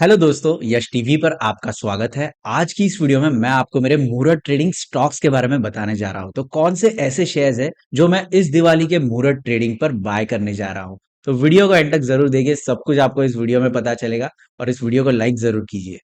Hello दोस्तों, यश TV पर आपका स्वागत है। आज की इस वीडियो में मैं आपको मेरे मुहूर्त ट्रेडिंग स्टॉक्स के बारे में बताने जा रहा हूं। तो कौन से ऐसे शेयर्स है जो मैं इस दिवाली के मुहूर्त ट्रेडिंग पर बाय करने जा रहा हूं। तो वीडियो को एंड तक जरूर देखिए, सब कुछ आपको इस वीडियो में पता चलेगा और इस वीडियो को लाइक जरूर कीजिए।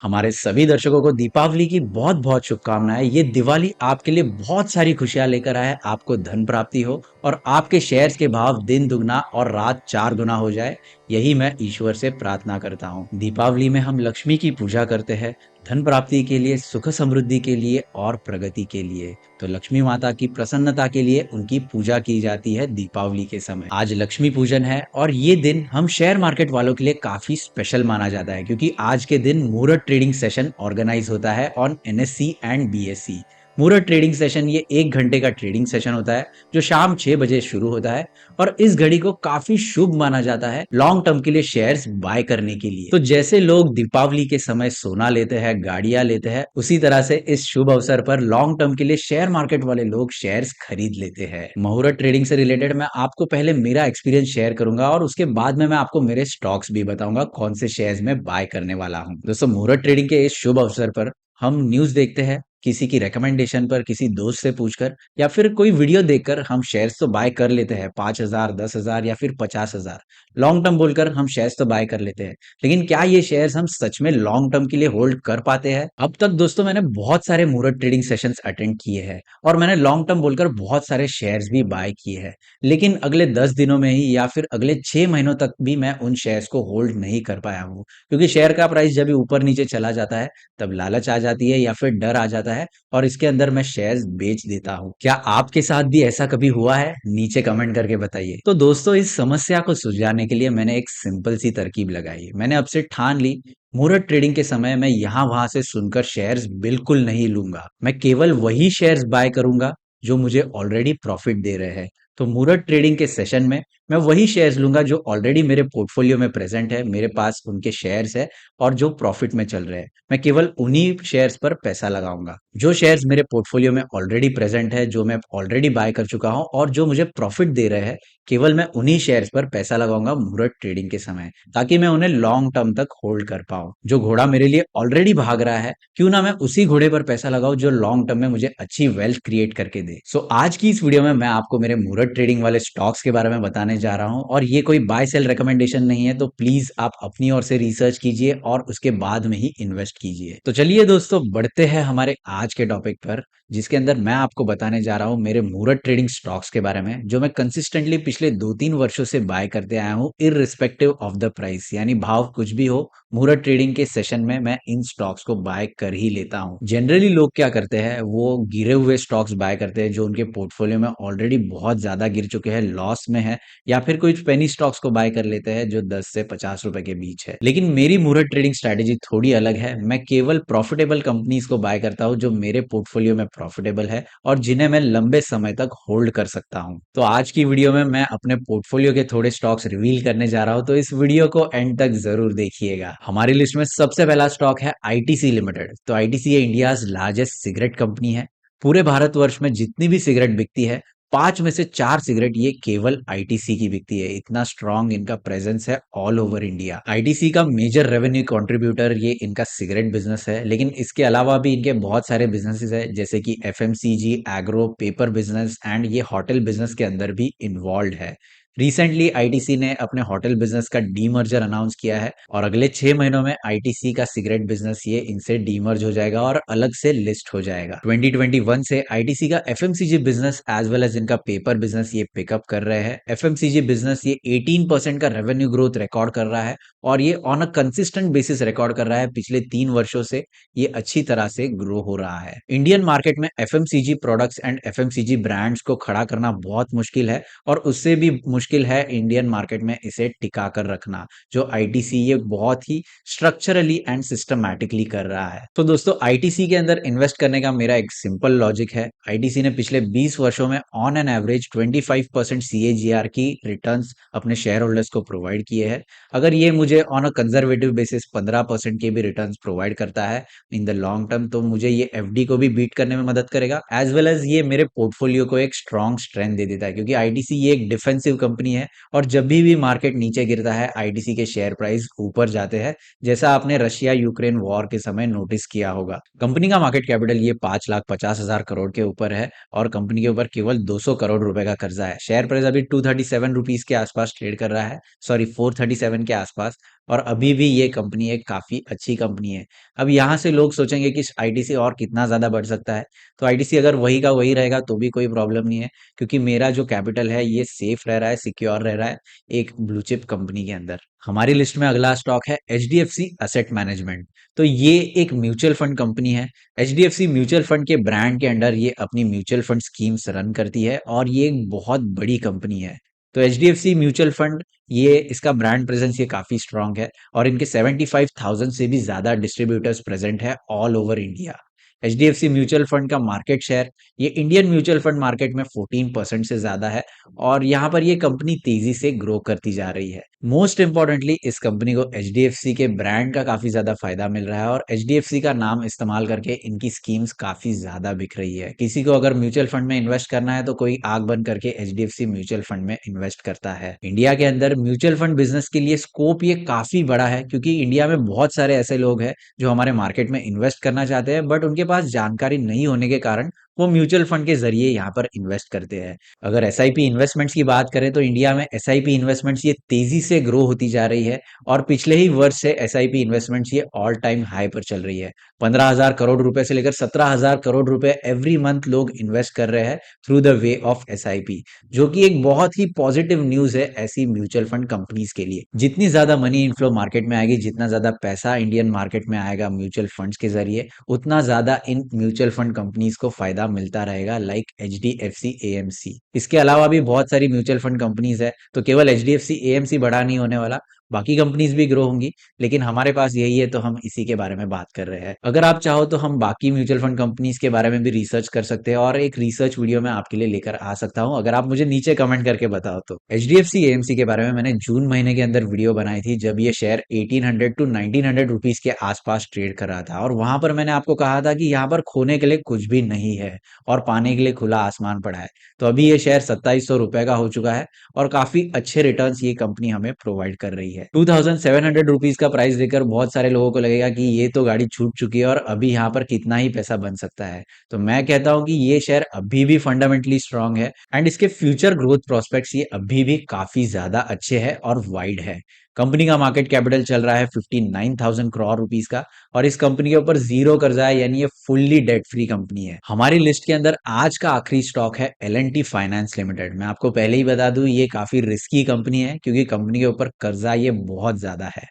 हमारे सभी दर्शकों को दीपावली की बहुत बहुत शुभकामनाएं। ये दिवाली आपके लिए बहुत सारी खुशियां लेकर आए, आपको धन प्राप्ति हो और आपके शेयर्स के भाव दिन दुगना और रात चार गुना हो जाए। यही मैं ईश्वर से प्रार्थना करता हूँ। दीपावली में हम लक्ष्मी की पूजा करते हैं, धन प्राप्ति के लिए, सुख समृद्धि के लिए और प्रगति के लिए। तो लक्ष्मी माता की प्रसन्नता के लिए उनकी पूजा की जाती है दीपावली के समय। आज लक्ष्मी पूजन है और ये दिन हम शेयर मार्केट वालों के लिए काफी स्पेशल माना जाता है, क्योंकि आज के दिन मुहूर्त ट्रेडिंग सेशन ऑर्गेनाइज होता है ऑन एनएससी एंड बीएससी। मुहूर्त ट्रेडिंग सेशन ये 1 घंटे का ट्रेडिंग सेशन होता है जो शाम 6 बजे शुरू होता है और इस घड़ी को काफी शुभ माना जाता है लॉन्ग टर्म के लिए शेयर्स बाय करने के लिए। तो जैसे लोग दीपावली के समय सोना लेते हैं, गाड़ियां लेते हैं, उसी तरह से इस शुभ अवसर पर लॉन्ग टर्म के लिए शेयर मार्केट वाले लोग शेयर्स खरीद लेते हैं। मुहूर्त ट्रेडिंग से रिलेटेड मैं आपको पहले मेरा एक्सपीरियंस शेयर करूंगा और उसके बाद में मैं आपको मेरे स्टॉक्स भी बताऊंगा कौन से शेयर्स में बाय करने वाला हूं। दोस्तों, मुहूर्त ट्रेडिंग के इस शुभ अवसर पर हम न्यूज देखते हैं, किसी की रिकमेंडेशन पर, किसी दोस्त से पूछकर या फिर कोई वीडियो देखकर हम शेयर्स तो बाय कर लेते हैं। 5,000, 10,000 या फिर 50,000 लॉन्ग टर्म बोलकर हम शेयर्स तो बाय कर लेते हैं, लेकिन क्या ये शेयर्स हम सच में लॉन्ग टर्म के लिए होल्ड कर पाते हैं? अब तक दोस्तों मैंने बहुत सारे मुहूर्त ट्रेडिंग सेशंस अटेंड किए हैं और मैंने लॉन्ग टर्म बोलकर बहुत सारे शेयर्स भी बाय किए हैं, लेकिन अगले 10 दिनों में ही या फिर अगले 6 महीनों तक भी मैं उन शेयर्स को होल्ड नहीं कर पाया हूँ, क्योंकि शेयर का प्राइस जब भी ऊपर नीचे चला जाता है तब लालच आ जाती है या फिर डर आ जाता है और इसके अंदर मैं शेयर्स बेच देता हूँ। क्या आपके साथ भी ऐसा कभी हुआ है? नीचे कमेंट करके बताइए। तो दोस्तों, इस समस्या को सुलझाने के लिए मैंने एक सिंपल सी तरकीब लगाई। मैंने अब से ठान ली, मुहूर्त ट्रेडिंग के समय मैं यहाँ वहां से सुनकर शेयर्स बिल्कुल नहीं लूंगा। मैं केवल वही शेयर्स बाय करूंगा जो मुझे ऑलरेडी प्रॉफिट दे रहे हैं। तो मुहूर्त ट्रेडिंग के सेशन में मैं वही शेयर्स लूंगा जो ऑलरेडी मेरे पोर्टफोलियो में प्रेजेंट है, मेरे पास उनके शेयर्स है और जो प्रॉफिट में चल रहे हैं। मैं केवल उन्हीं शेयर्स पर पैसा लगाऊंगा। जो शेयर्स मेरे पोर्टफोलियो में ऑलरेडी प्रेजेंट है, जो मैं ऑलरेडी बाय कर चुका हूं और जो मुझे प्रॉफिट दे रहे हैं, केवल मैं उन्हीं शेयर्स पर पैसा लगाऊंगा मुहूर्त ट्रेडिंग के समय, ताकि मैं उन्हें लॉन्ग टर्म तक होल्ड कर पाऊं। जो घोड़ा मेरे लिए ऑलरेडी भाग रहा है, क्यों ना मैं उसी घोड़े पर पैसा लगाऊं जो लॉन्ग टर्म में मुझे अच्छी वेल्थ क्रिएट करके दे। सो आज की इस वीडियो में मैं आपको मेरे मुहूर्त ट्रेडिंग वाले स्टॉक्स के बारे में बताने जा रहा हूं और ये कोई बाय सेल रिकमेंडेशन नहीं है, तो प्लीज आप अपनी ओर से रिसर्च कीजिए और उसके बाद में ही इन्वेस्ट कीजिए। तो चलिए दोस्तों, बढ़ते हैं हमारे आज के टॉपिक पर, जिसके अंदर मैं आपको बताने जा रहा हूं मेरे मुहूर्त ट्रेडिंग स्टॉक्स के बारे में, जो मैं कंसिस्टेंटली पिछले 2-3 वर्षों से बाय करते आया हूं इररिस्पेक्टिव ऑफ द प्राइस। यानी भाव कुछ भी हो, मुहूर्त ट्रेडिंग के सेशन में मैं इन स्टॉक्स को बाय कर ही लेता हूं। जनरली लोग क्या करते हैं, वो गिरे हुए स्टॉक्स बाय करते हैं जो उनके पोर्टफोलियो में ऑलरेडी बहुत ज्यादा गिर चुके हैं, लॉस में है, या फिर कुछ पेनी स्टॉक्स को बाय कर लेते हैं जो 10 से 50 रुपए के बीच है। लेकिन मेरी मुहूर्त ट्रेडिंग स्ट्रेटेजी थोड़ी अलग है। मैं केवल प्रॉफिटेबल कंपनीज को बाय करता हूं जो मेरे पोर्टफोलियो में प्रॉफिटेबल है और जिन्हें मैं लंबे समय तक होल्ड कर सकता हूं। तो आज की वीडियो में मैं अपने पोर्टफोलियो के थोड़े स्टॉक्स रिवील करने जा रहा हूं, तो इस वीडियो को एंड तक जरूर देखिएगा। हमारी लिस्ट में सबसे पहला स्टॉक है आईटीसी लिमिटेड। तो आईटीसी ये इंडियाज लार्जेस्ट सिगरेट कंपनी है। पूरे भारतवर्ष में जितनी भी सिगरेट बिकती है, 5 में से 4 सिगरेट ये केवल आईटीसी की बिकती है। इतना स्ट्रॉन्ग इनका प्रेजेंस है ऑल ओवर इंडिया। आईटीसी का मेजर रेवेन्यू कंट्रीब्यूटर ये इनका सिगरेट बिजनेस है, लेकिन इसके अलावा भी इनके बहुत सारे बिजनेसेस है, जैसे कि FMCG, agro, paper business and ये होटल बिजनेस के अंदर भी इन्वॉल्व है। रिसेंटली आईटीसी ने अपने होटल बिजनेस का डीमर्जर अनाउंस किया है और अगले 6 महीनों में आईटीसी का सिगरेट बिजनेस ये इनसे डीमर्ज हो जाएगा और अलग से लिस्ट हो जाएगा। 2021 से आईटीसी का FMCG business as well as इनका पेपर बिजनेस ये पिकअप कर रहे हैं। एफएमसीजी बिजनेस ये 18% का रेवेन्यू ग्रोथ रिकॉर्ड कर रहा है और ये on a consistent basis record कर रहा है। पिछले 3 वर्षों से ये अच्छी तरह से ग्रो हो रहा है। इंडियन मार्केट में FMCG products and FMCG brands को खड़ा करना बहुत मुश्किल है और उससे भी मुश्किल है इंडियन मार्केट में इसे टिका कर रखना, जो आईटीसी ये बहुत ही स्ट्रक्चरली एंड सिस्टमैटिकली कर रहा है। तो दोस्तों, आईटीसी के अंदर इन्वेस्ट करने का मेरा एक सिंपल लॉजिक है। आईटीसी ने पिछले 20 वर्षों में ऑन एन एवरेज 25% सीएजीआर की रिटर्न्स अपने शेयर होल्डर्स को प्रोवाइड किए हैं। अगर ये मुझे ऑन अ कंजर्वेटिव बेसिस 15% के भी रिटर्न्स प्रोवाइड करता है इन द लॉन्ग टर्म, तो मुझे ये एफडी को भी बीट करने में मदद करेगा, एज वेल एज ये मेरे पोर्टफोलियो को एक स्ट्रॉन्ग स्ट्रेंथ दे देता है, क्योंकि आईटीसी ये एक डिफेंसिव कंपनी कंपनी है और जब भी मार्केट नीचे गिरता है आईटीसी के शेयर प्राइस ऊपर जाते हैं, जैसा आपने रशिया यूक्रेन वॉर के समय नोटिस किया होगा। कंपनी का मार्केट कैपिटल ये 5,50,000 करोड़ के ऊपर है और कंपनी के ऊपर केवल 200 करोड़ रुपए का कर्जा है। शेयर प्राइस अभी 237 रुपीज के आसपास ट्रेड कर रहा है, सॉरी 437 के आसपास। और अभी भी ये कंपनी एक काफी अच्छी कंपनी है। अब यहाँ से लोग सोचेंगे कि आईटीसी और कितना ज्यादा बढ़ सकता है। तो आईटीसी अगर वही का वही रहेगा तो भी कोई प्रॉब्लम नहीं है, क्योंकि मेरा जो कैपिटल है ये सेफ रह रहा है, सिक्योर रह रहा है एक ब्लू चिप कंपनी के अंदर। हमारी लिस्ट में अगला स्टॉक है एचडीएफसी असेट मैनेजमेंट। तो ये एक म्यूचुअल फंड कंपनी है। एचडीएफसी म्यूचुअल फंड के ब्रांड के अंडर ये अपनी म्यूचुअल फंड स्कीम्स रन करती है और ये एक बहुत बड़ी कंपनी है। तो एचडीएफसी म्यूचुअल फंड, ये इसका ब्रांड प्रेजेंस ये काफी स्ट्रांग है और इनके 75,000 से भी ज्यादा डिस्ट्रीब्यूटर्स प्रेजेंट है all over India. HDFC mutual fund का मार्केट शेयर ये इंडियन म्यूचुअल फंड मार्केट में 14% से ज्यादा है और यहाँ पर ये कंपनी तेजी से ग्रो करती जा रही है। मोस्ट इंपॉर्टेंटली इस कंपनी को एचडीएफसी के ब्रांड का काफी ज्यादा फायदा मिल रहा है और एचडीएफसी का नाम इस्तेमाल करके इनकी स्कीम्स काफी ज्यादा बिक रही है। किसी को अगर म्यूचुअल फंड में इन्वेस्ट करना है तो कोई आग बंद करके एचडीएफसी म्यूचुअल फंड में इन्वेस्ट करता है। इंडिया के अंदर म्यूचुअल फंड बिजनेस के लिए स्कोप ये काफी बड़ा है, क्योंकि इंडिया में बहुत सारे ऐसे लोग हैं जो हमारे मार्केट में इन्वेस्ट करना चाहते हैं, बट उनके पास जानकारी नहीं होने के कारण वो म्यूचुअल फंड के जरिए यहाँ पर इन्वेस्ट करते हैं। अगर एसआईपी इन्वेस्टमेंट्स की बात करें तो इंडिया में एसआईपी इन्वेस्टमेंट्स ये तेजी से ग्रो होती जा रही है और पिछले ही वर्ष से एसआईपी इन्वेस्टमेंट्स ये ऑल टाइम हाई पर चल रही है। 15,000 करोड़ रुपए से लेकर 17,000 करोड़ रुपए एवरी मंथ लोग इन्वेस्ट कर रहे हैं through the way of SIP, जो कि एक बहुत ही पॉजिटिव न्यूज है ऐसी म्यूचुअल फंड कंपनीज के लिए। जितनी ज्यादा मनी इनफ्लो मार्केट में आएगी, जितना ज्यादा पैसा इंडियन मार्केट में आएगा म्यूचुअल फंड्स के जरिए, उतना ज्यादा इन म्यूचुअल फंड कंपनीज को फायदा मिलता रहेगा, लाइक एचडीएफसी एएमसी। इसके अलावा भी बहुत सारी म्यूचुअल फंड कंपनीज है, तो केवल एचडीएफसी एएमसी बड़ा नहीं होने वाला, बाकी कंपनीज भी ग्रो होंगी, लेकिन हमारे पास यही है तो हम इसी के बारे में बात कर रहे हैं। अगर आप चाहो तो हम बाकी म्यूचुअल फंड कंपनीज के बारे में भी रिसर्च कर सकते हैं और एक रिसर्च वीडियो मैं आपके लिए लेकर आ सकता हूं, अगर आप मुझे नीचे कमेंट करके बताओ तो। एचडीएफसी एएमसी के बारे में मैंने जून महीने के अंदर वीडियो बनाई थी, जब ये शेयर 1800 टू 1900 रुपीज के आसपास ट्रेड कर रहा था और वहां पर मैंने आपको कहा था कि यहाँ पर खोने के लिए कुछ भी नहीं है और पाने के लिए खुला आसमान पड़ा है। तो अभी ये शेयर 2700 रुपए का हो चुका है और काफी अच्छे रिटर्न्स ये कंपनी हमें प्रोवाइड कर रही है। 2700 रुपीज का प्राइस देकर बहुत सारे लोगों को लगेगा कि ये तो गाड़ी छूट चुकी है और अभी यहाँ पर कितना ही पैसा बन सकता है। तो मैं कहता हूँ कि ये शेयर अभी भी फंडामेंटली स्ट्रांग है एंड इसके फ्यूचर ग्रोथ प्रोस्पेक्ट्स ये अभी भी काफी ज्यादा अच्छे हैं और वाइड है। कंपनी का मार्केट कैपिटल चल रहा है 59,000 करोड़ रुपीस का और इस कंपनी के ऊपर जीरो कर्जा है, यानी ये फुल्ली डेट फ्री कंपनी है। हमारी लिस्ट के अंदर आज का आखिरी स्टॉक है एल&टी फाइनेंस लिमिटेड। मैं आपको पहले ही बता दूं ये काफी रिस्की कंपनी है, क्योंकि कंपनी के ऊपर कर्जा ये बहुत ज्यादा है।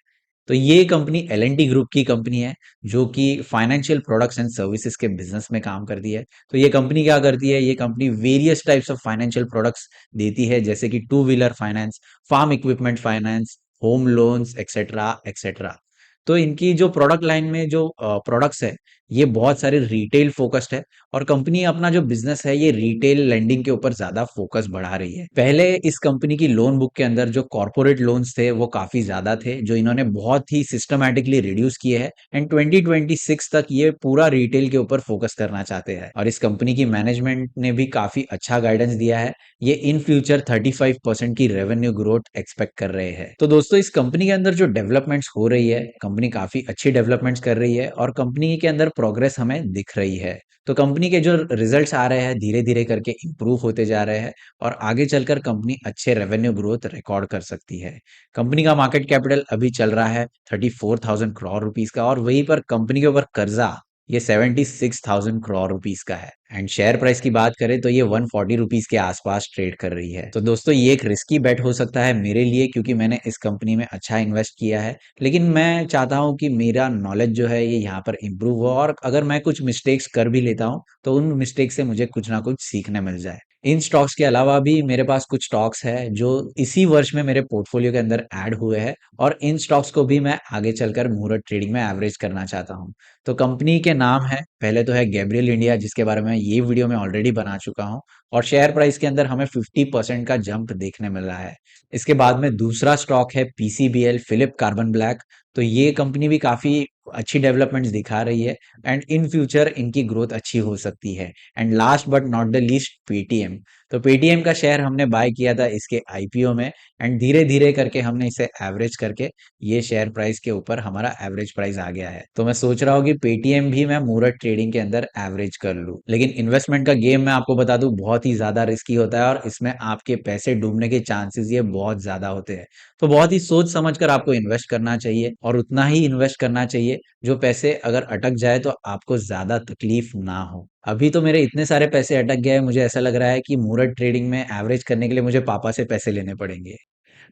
तो ये कंपनी एल&टी ग्रुप की कंपनी है, जो कि फाइनेंशियल प्रोडक्ट्स एंड सर्विसेज के बिजनेस में काम करती है। तो ये कंपनी क्या करती है, ये company various types of financial products देती है, जैसे कि two wheeler finance, farm equipment finance, home loans et cetera et cetera. तो इनकी जो प्रोडक्ट लाइन में जो प्रोडक्ट्स है ये बहुत सारे रिटेल फोकस्ड है और कंपनी अपना जो बिजनेस है ये रिटेल लेंडिंग के ऊपर ज्यादा फोकस बढ़ा रही है। पहले इस कंपनी की लोन बुक के अंदर जो कॉर्पोरेट लोन्स थे वो काफी ज्यादा थे, जो इन्होंने बहुत ही सिस्टमैटिकली रिड्यूस किए हैं एंड 2026 तक ये पूरा रिटेल के ऊपर फोकस करना चाहते हैं। और इस कंपनी की मैनेजमेंट ने भी काफी अच्छा गाइडेंस दिया है, ये इन फ्यूचर 35% की रेवेन्यू ग्रोथ एक्सपेक्ट कर रहे हैं। तो दोस्तों इस कंपनी के अंदर जो डेवलपमेंट्स हो रही है, कंपनी काफी अच्छी डेवलपमेंट्स कर रही है और कंपनी के अंदर प्रोग्रेस हमें दिख रही है। तो कंपनी के जो रिजल्ट्स आ रहे हैं धीरे धीरे करके इंप्रूव होते जा रहे हैं और आगे चलकर कंपनी अच्छे रेवेन्यू ग्रोथ रिकॉर्ड कर सकती है। कंपनी का मार्केट कैपिटल अभी चल रहा है 34,000 करोड़ रुपीस का और वहीं पर कंपनी के ऊपर कर्जा ये 76,000 करोड़ रुपीस का है एंड शेयर प्राइस की बात करें तो ये 140 रुपीस के आसपास ट्रेड कर रही है। तो दोस्तों ये एक रिस्की बेट हो सकता है मेरे लिए, क्योंकि मैंने इस कंपनी में अच्छा इन्वेस्ट किया है, लेकिन मैं चाहता हूं कि मेरा नॉलेज जो है ये यहाँ पर इंप्रूव हो और अगर मैं कुछ मिस्टेक्स कर भी लेता हूं तो उन मिस्टेक से मुझे कुछ ना कुछ सीखने मिल जाए। इन स्टॉक्स के अलावा भी मेरे पास कुछ स्टॉक्स है जो इसी वर्ष में मेरे पोर्टफोलियो के अंदर ऐड हुए हैं और इन स्टॉक्स को भी मैं आगे चलकर मुहूर्त ट्रेडिंग में एवरेज करना चाहता हूं। तो कंपनी के नाम है, पहले तो है गैब्रियल इंडिया, जिसके बारे में ये वीडियो में ऑलरेडी बना चुका हूं और शेयर प्राइस के अंदर हमें 50% का जंप देखने मिल रहा है। इसके बाद में दूसरा स्टॉक है पीसीबीएल फिलिप कार्बन ब्लैक। तो ये कंपनी भी काफी अच्छी डेवलपमेंट्स दिखा रही है एंड इन फ्यूचर इनकी ग्रोथ अच्छी हो सकती है। And last but not the least, Paytm. तो पेटीएम का शेयर हमने बाय किया था इसके आईपीओ में, एंड धीरे धीरे करके हमने इसे एवरेज करके ये शेयर प्राइस के ऊपर हमारा एवरेज प्राइस आ गया है। तो मैं सोच रहा हूँ कि पेटीएम भी मैं मूरत ट्रेडिंग के अंदर एवरेज कर लूँ। लेकिन इन्वेस्टमेंट का गेम मैं आपको बता दूं बहुत ही ज्यादा रिस्की होता है, और इसमें आपके पैसे डूबने के चांसेस ये बहुत ज्यादा होते हैं। तो बहुत ही सोच समझ कर आपको इन्वेस्ट करना चाहिए, और उतना ही इन्वेस्ट करना चाहिए जो पैसे अगर अटक जाए तो आपको ज्यादा तकलीफ ना हो। अभी तो मेरे इतने सारे पैसे अटक गए हैं, मुझे ऐसा लग रहा है कि मूरत ट्रेडिंग में एवरेज करने के लिए मुझे पापा से पैसे लेने पड़ेंगे।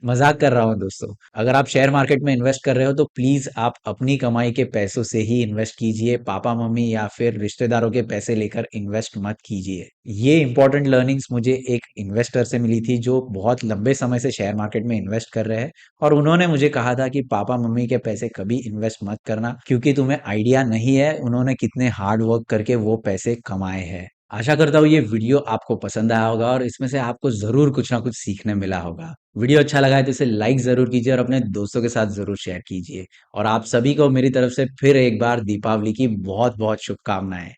मजाक कर रहा हूँ दोस्तों। अगर आप शेयर मार्केट में इन्वेस्ट कर रहे हो तो प्लीज आप अपनी कमाई के पैसों से ही इन्वेस्ट कीजिए, पापा मम्मी या फिर रिश्तेदारों के पैसे लेकर इन्वेस्ट मत कीजिए। ये इंपॉर्टेंट लर्निंग्स मुझे एक इन्वेस्टर से मिली थी जो बहुत लंबे समय से शेयर मार्केट में इन्वेस्ट कर रहे हैं, और उन्होंने मुझे कहा था कि पापा मम्मी के पैसे कभी इन्वेस्ट मत करना, क्योंकि तुम्हें आइडिया नहीं है उन्होंने कितने हार्ड वर्क करके वो पैसे कमाए हैं। आशा करता हूँ ये वीडियो आपको पसंद आया होगा और इसमें से आपको जरूर कुछ ना कुछ सीखने मिला होगा। वीडियो अच्छा लगा है तो इसे लाइक जरूर कीजिए और अपने दोस्तों के साथ जरूर शेयर कीजिए। और आप सभी को मेरी तरफ से फिर एक बार दीपावली की बहुत बहुत शुभकामनाएं।